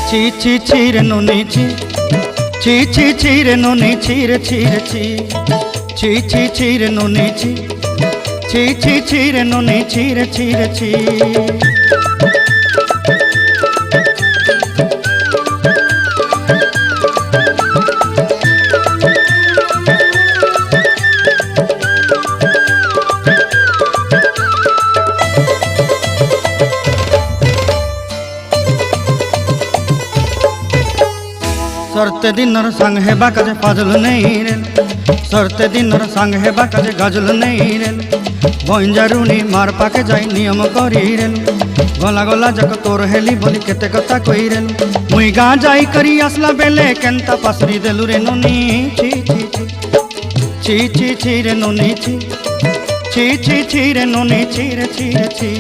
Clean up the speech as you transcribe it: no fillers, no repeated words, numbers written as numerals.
ছি ছি ছি রে নুনি ছি, ছি ছি ছি রে নুনি ছি রে ছি রে ছি, ছি ছি ছি রে নুনি ছি, ছি ছি ছি রে নুনি ছি রে ছি রে ছি। सरते दिनर संग हेबा काजे फाजल नहीं रेल, सरते दिनर संग हेबा काजे गजल नहीं रेल, बंजारुनी मार पाके जाई नियम करी रेल, गला गला जक तोर हेली बोली केते कथा कई रेल, मुई गा जाई करी आसला बेले केंता पासरी देलु रे नुनी ची ची ची, ची ची ची रे नुनी ची, ची ची ची रे नुनी ची रे ची रे ची।